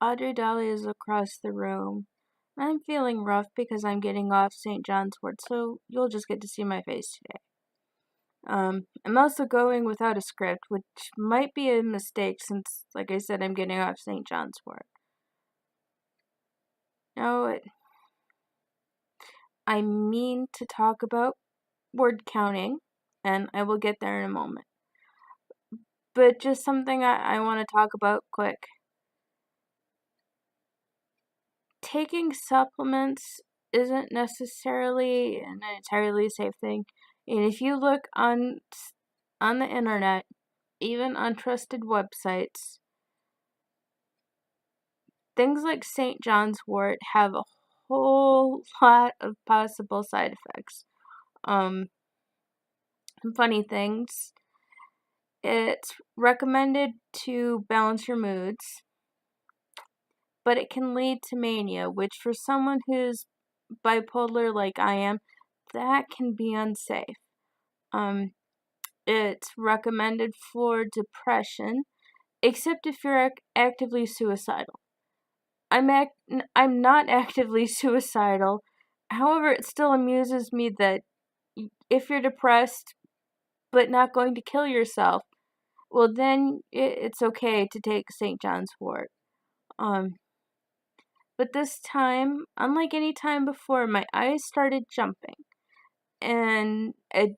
Audrey Dolly is across the room. I'm feeling rough because I'm getting off St. John's Wort, so you'll just get to see my face today. I'm also going without a script, which might be a mistake since, like I said, I'm getting off St. John's Wort. Now, I mean to talk about word counting, and I will get there in a moment. But just something I want to talk about quick. Taking supplements isn't necessarily an entirely safe thing. And if you look on the internet, even on trusted websites, things like St. John's Wort have a whole lot of possible side effects. Funny things. It's recommended to balance your moods, but it can lead to mania, which for someone who's bipolar like I am, that can be unsafe. It's recommended for depression, except if you're actively suicidal. I'm not actively suicidal. However, it still amuses me that if you're depressed but not going to kill yourself, well then it's okay to take St. John's Wort. But this time, unlike any time before, my eyes started jumping and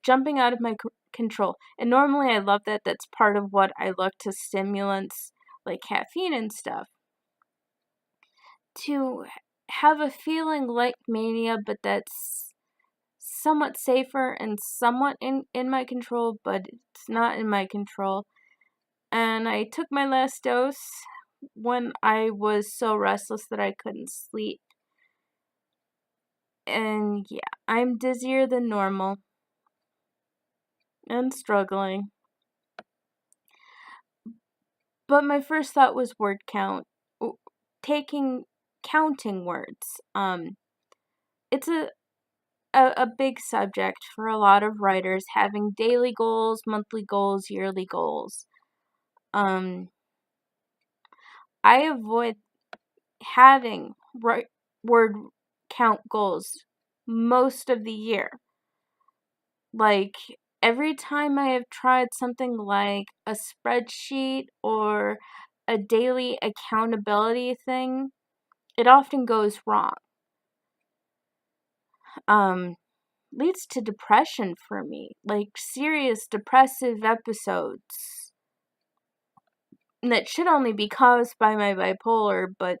jumping out of my control. And normally I love that. That's part of what I look to stimulants like caffeine and stuff. To have a feeling like mania, but that's somewhat safer and somewhat in my control, but it's not in my control. And I took my last dose when I was so restless that I couldn't sleep. And yeah, I'm dizzier than normal and struggling. But my first thought was word count. Counting words. It's a big subject for a lot of writers, having daily goals, monthly goals, yearly goals. I avoid having word count goals most of the year. Like, every time I have tried something like a spreadsheet or a daily accountability thing, it often goes wrong. Leads to depression for me, like serious depressive episodes that should only be caused by my bipolar, but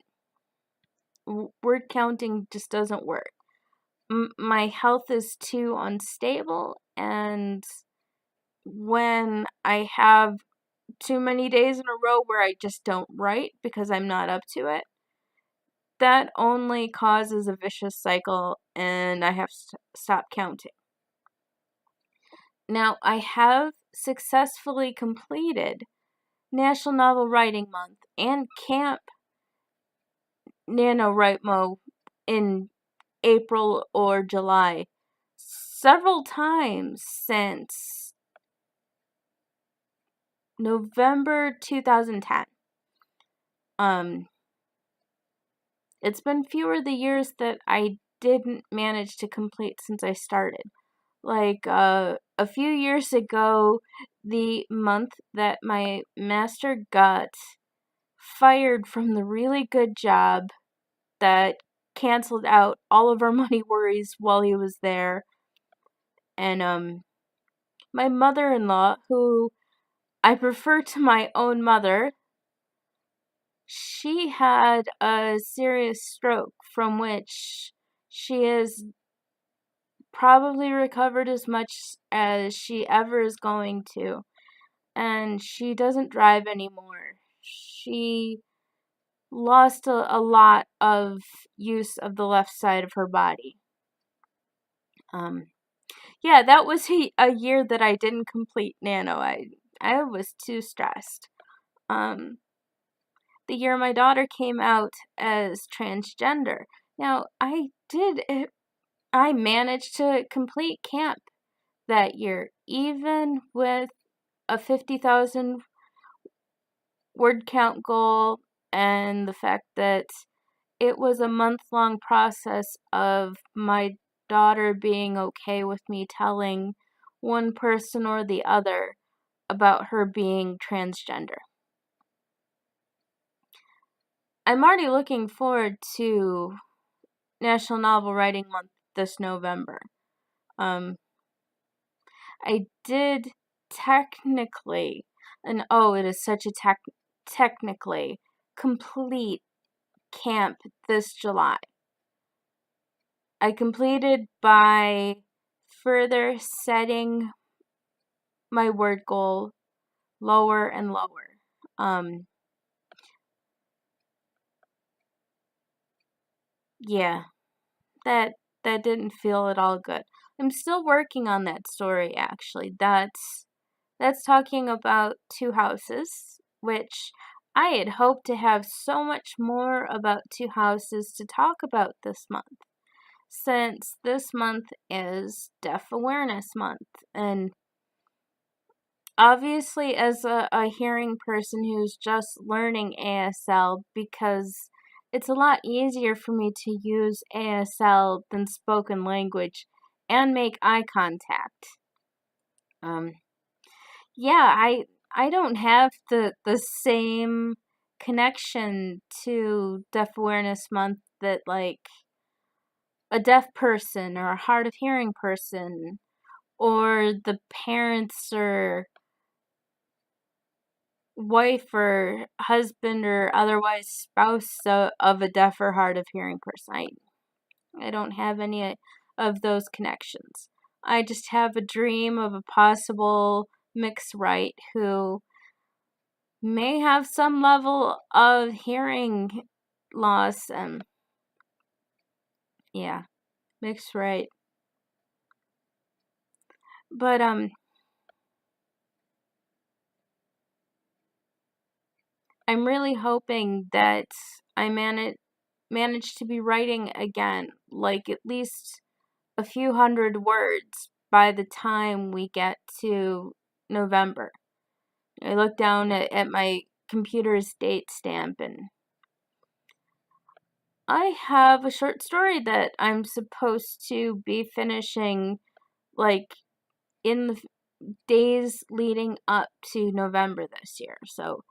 word counting just doesn't work. My health is too unstable, and when I have too many days in a row where I just don't write because I'm not up to it, that only causes a vicious cycle, and I have to stop counting. Now, I have successfully completed National Novel Writing Month and Camp NaNoWriMo in April or July several times since November 2010. It's been fewer the years that I didn't manage to complete since I started. Like, a few years ago, the month that my master got fired from the really good job that canceled out all of our money worries while he was there. And, my mother-in-law, who I prefer to my own mother, she had a serious stroke from which she has probably recovered as much as she ever is going to. And she doesn't drive anymore. She lost a lot of use of the left side of her body. Yeah, that was a year that I didn't complete Nano. I was too stressed. The year my daughter came out as transgender. Now, I managed to complete camp that year, even with a 50,000 word count goal and the fact that it was a month-long process of my daughter being okay with me telling one person or the other about her being transgender. I'm already looking forward to National Novel Writing Month this November. I did technically, and it is such a technically complete camp this July. I completed by further setting my word goal lower and lower. Yeah, that didn't feel at all good. I'm still working on that story, actually. That's talking about two houses, which I had hoped to have so much more about two houses to talk about this month, since this month is Deaf Awareness Month. And obviously, as a hearing person who's just learning ASL, because it's a lot easier for me to use ASL than spoken language and make eye contact. Yeah, I don't have the same connection to Deaf Awareness Month that like a deaf person or a hard of hearing person or the parents or wife or husband or otherwise spouse of a deaf or hard of hearing person. I don't have any of those connections. I just have a dream of a possible mixed right who may have some level of hearing loss, and yeah, mixed right. But I'm really hoping that I manage to be writing again, like at least a few hundred words by the time we get to November. I look down at my computer's date stamp, and I have a short story that I'm supposed to be finishing like in the days leading up to November this year. So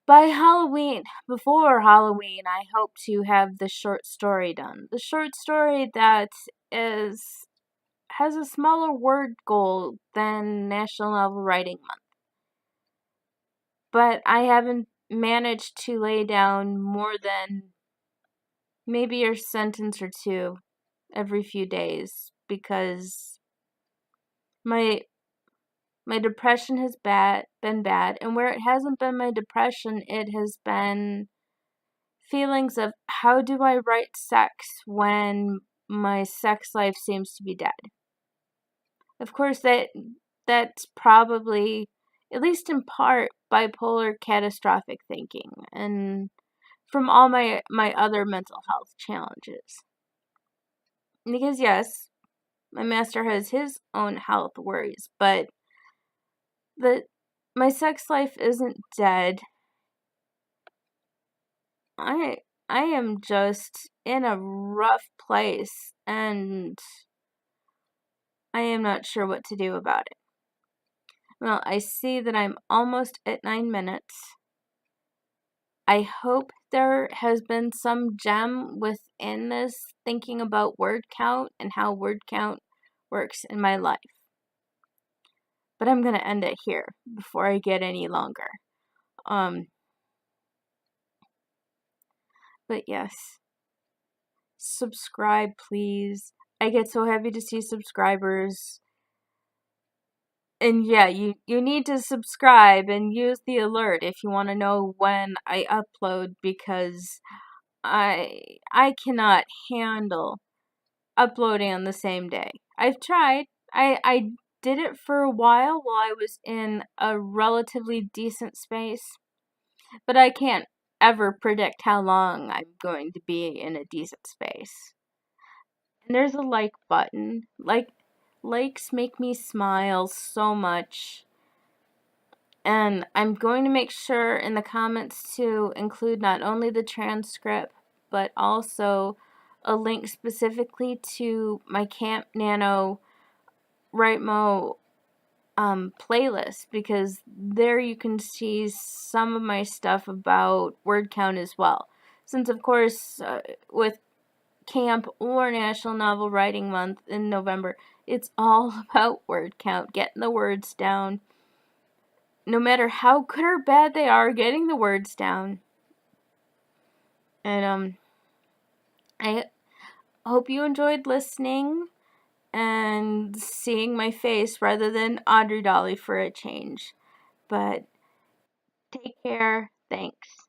by Halloween, before Halloween, I hope to have the short story done. The short story that has a smaller word goal than National Novel Writing Month. But I haven't managed to lay down more than maybe a sentence or two every few days because my depression has been bad, and where it hasn't been my depression, it has been feelings of how do I write sex when my sex life seems to be dead. Of course, that's probably, at least in part, bipolar catastrophic thinking, and from all my other mental health challenges. Because yes, my master has his own health worries, but my sex life isn't dead. I am just in a rough place, and I am not sure what to do about it. Well, I see that I'm almost at 9 minutes. I hope there has been some gem within this thinking about word count and how word count works in my life. But I'm going to end it here before I get any longer. But yes, subscribe, please. I get so happy to see subscribers. And yeah, you need to subscribe and use the alert if you want to know when I upload, because I cannot handle uploading on the same day. I've tried. I did it for a while I was in a relatively decent space, but I can't ever predict how long I'm going to be in a decent space. And there's a like button. Likes make me smile so much. And I'm going to make sure in the comments to include not only the transcript, but also a link specifically to my Camp Nano Rightmo playlist, because there you can see some of my stuff about word count as well. Since, of course, with camp or National Novel Writing Month in November, it's all about word count, getting the words down. No matter how good or bad they are, getting the words down. And I hope you enjoyed listening and seeing my face rather than Audrey Dolly for a change. But take care. Thanks.